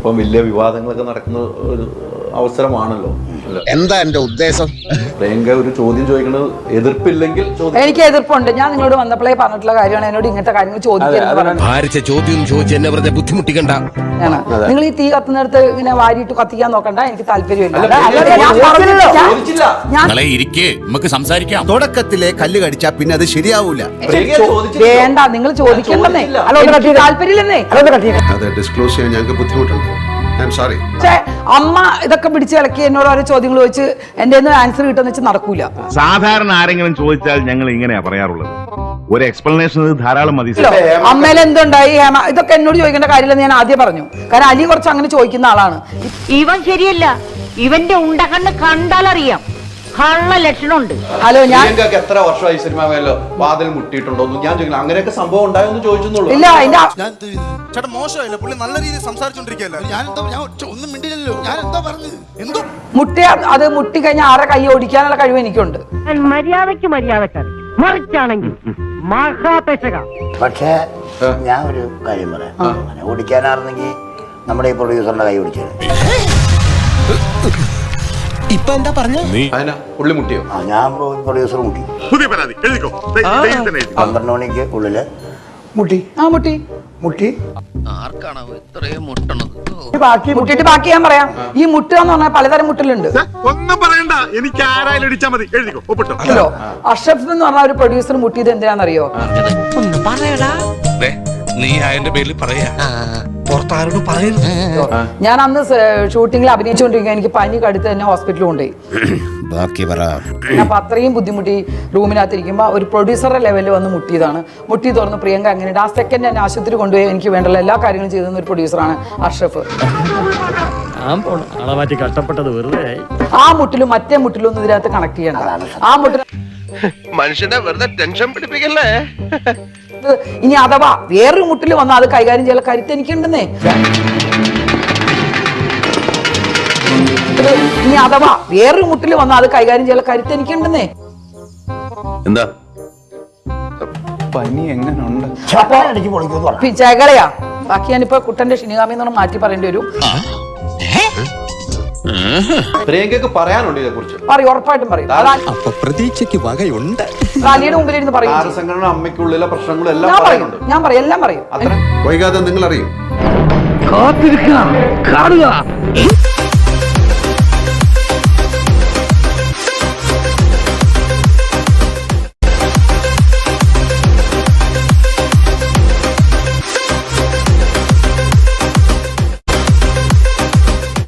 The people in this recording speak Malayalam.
ഇപ്പം വലിയ വിവാദങ്ങളൊക്കെ നടക്കുന്ന ഒരു അവസരമാണല്ലോ. എന്താ എന്റെ ഉദ്ദേശം? പ്രിയങ്ക ഒരു ചോദ്യം ചോദിക്കുന്നത് എതിർപ്പില്ലെങ്കിൽ എനിക്ക് എതിർപ്പുണ്ട്. ഞാൻ നിങ്ങളോട് വന്നപ്പോഴേ പറഞ്ഞിട്ടുള്ള കാര്യമാണ് എന്നോട് ഇങ്ങനത്തെ കാര്യങ്ങൾ ചോദ്യം വെറുതെ ബുദ്ധിമുട്ടിക്കണ്ട. നിങ്ങൾ ഈ തീ കത്തുന്നിടത്ത് ഇങ്ങനെ വാരിയിട്ട് കത്തിക്കാൻ നോക്കണ്ട, എനിക്ക് താല്പര്യമില്ല. സംസാരിക്കാം. തുടക്കത്തിലെ കല്ല് കടിച്ചാ പിന്നെ അത് ശരിയാവൂല. വേണ്ട, നിങ്ങൾ ചോദിക്കണ്ടെന്നേ. താല്പര്യമില്ലെന്നേ. ഡിസ്ക്ലോസ് ചെയ്യാൻ ഞങ്ങൾക്ക് ബുദ്ധിമുട്ടുണ്ട്. പക്ഷേ അമ്മ ഇതൊക്കെ പിടിച്ച് ഇളക്കി എന്നോട് ഓരോ ചോദ്യങ്ങൾ ചോദിച്ച് എന്റെ ആൻസർ കിട്ടുന്ന വെച്ചാൽ നടക്കൂല. സാധാരണ ആരെങ്കിലും ചോദിച്ചാൽ ഞങ്ങൾ ഇങ്ങനെയാ പറയാറുള്ളത്. ഒരു എക്സ്പ്ലനേഷൻ ധാരാളം മതി. അമ്മയിൽ എന്തുണ്ടായി ഇതൊക്കെ എന്നോട് ചോദിക്കേണ്ട കാര്യമില്ലെന്ന് ഞാൻ ആദ്യം പറഞ്ഞു. കാരണം അലി കുറച്ച് അങ്ങനെ ചോദിക്കുന്ന ആളാണ്. ഇവൻ ശരിയല്ല, ഇവന്റെ ഉണ്ടകണ്ണ് കണ്ടാലറിയാം കള്ള ലക്ഷണമുണ്ട്. ഹലോ, ഞാൻ എത്ര വർഷമായി സിനിമ മേലോ വാതിൽ മുട്ടിയിട്ടുണ്ടോ ഞാൻ ചോദിക്കണം. അങ്ങനെയൊക്കെ സംഭവം ഉണ്ടായോന്ന് ചോദിച്ചെന്നുള്ളൂ. ഇല്ല, ചേട്ടാ മോശമല്ല, പുള്ളി നല്ല രീതിയിൽ സംസാരിച്ചോണ്ടിരിക്കല്ലോ. ഒന്നും മിണ്ടില്ലല്ലോ. ഞാൻ എന്താ പറഞ്ഞു? എന്തോ മുട്ടിയ അത് മുട്ടി കഴിഞ്ഞാൽ ആരെ കൈ ഓടിക്കാനുള്ള കഴിവ് എനിക്കുണ്ട്. മര്യാദക്ക് മറിച്ചാണെങ്കിൽ മഹാപേശക. പക്ഷേ ഞാൻ ഒരു കാര്യം പറയാം. അങ്ങനെ ഓടിക്കാനായിരുന്നെങ്കിൽ നമ്മുടെ ഈ പ്രൊഡ്യൂസറിന്റെ കൈ ഓടിച്ചത്. ഇപ്പൊ എന്താ പറഞ്ഞു? പുള്ളി മുട്ടിയോ? ഞാൻ പ്രൊഡ്യൂസർ മുട്ടി. 12 മണിക്ക് ഉള്ളില് മുട്ടി. മുട്ടി ആർക്കാണോ ഇത്രയും മുട്ടണത്? മുട്ടിട്ട് ബാക്കി ഞാൻ പറയാം. ഈ മുട്ടുക എന്ന് പറഞ്ഞാൽ പലതരം മുട്ടലുണ്ട്. ഒന്നും പറയണ്ട, എനിക്ക് ആരായാലും ഇടിച്ചാ മതി. എഴുതിക്കോ, ഒപ്പിട്ടോ. ഹലോ, അഷ്റഫ് എന്ന് പറഞ്ഞ ഒരു പ്രൊഡ്യൂസർ മുട്ടിയത് എന്തിനാണെന്നറിയോ? നീ അതിന്റെ പേരിൽ പറയാ പുറത്താരോട് പറയുന്നു. ഞാൻ അന്ന് ഷൂട്ടിങ്ങിൽ അഭിനയിച്ചുകൊണ്ടിരിക്കുക. എനിക്ക് പനി കടുത്ത് തന്നെ ഹോസ്പിറ്റലിൽ കൊണ്ടുപോയി. അപ്പൊ അത്രയും ബുദ്ധിമുട്ടി റൂമിനകത്തിരിക്കുമ്പോ ഒരു പ്രൊഡ്യൂസറുടെ ലെവലിൽ വന്ന് മുട്ടിയതാണ്. മുട്ടി തുറന്ന് പ്രിയങ്ക അങ്ങനെയുണ്ട്. ആ സെക്കൻഡ് എന്നെ ആശുപത്രി കൊണ്ടുപോയി എനിക്ക് വേണ്ടുള്ള എല്ലാ കാര്യങ്ങളും ചെയ്തെന്ന ഒരു പ്രൊഡ്യൂസറാണ് അഷ്റഫ്. ആ മുട്ടിലും മറ്റേ മുട്ടിലും ഒന്നും ഇതിനകത്ത് കണക്ട് ചെയ്യണ്ട. ആ മുട്ടിൽ മനുഷ്യനെ വെറുതെ ടെൻഷൻ പിടിപ്പിക്കല്ലേ. ഇനി അഥവാ വേറൊരു മുട്ടിൽ വന്നാൽ അത് കൈകാര്യം ചെയ്യാൻ കരുത്ത് എനിക്കുണ്ടെന്നേ. ഇനി അഥവാ വേറൊരു മുട്ടിൽ വന്നാൽ അത് കൈകാര്യം ചെയ്യാൻ കരുത്ത് എനിക്കുണ്ടെന്നേ. എന്താ പനി എങ്ങനെയുണ്ട്? ചകലയാ. ബാക്കി ഞാനിപ്പോ കുട്ടന്റെ ഷിനിഗാമി എന്ന് മാറ്റി പറയേണ്ടി വരും. പ്രിയങ്കയ്ക്ക് പറയാനുണ്ട് ഇതേ കുറിച്ച്. പറയും, ഉറപ്പായിട്ടും പറയും. പ്രതീക്ഷയ്ക്ക് വകയുണ്ട്. അലിയുടെ മുമ്പിൽ ഇരുന്ന് പറയും. സംഘടന അമ്മയ്ക്കുള്ളിലെ പ്രശ്നങ്ങളും എല്ലാം ഞാൻ പറയും, എല്ലാം പറയും. വൈകാതെ നിങ്ങൾ അറിയും. കാത്തിരിക്കുക, കാണുക.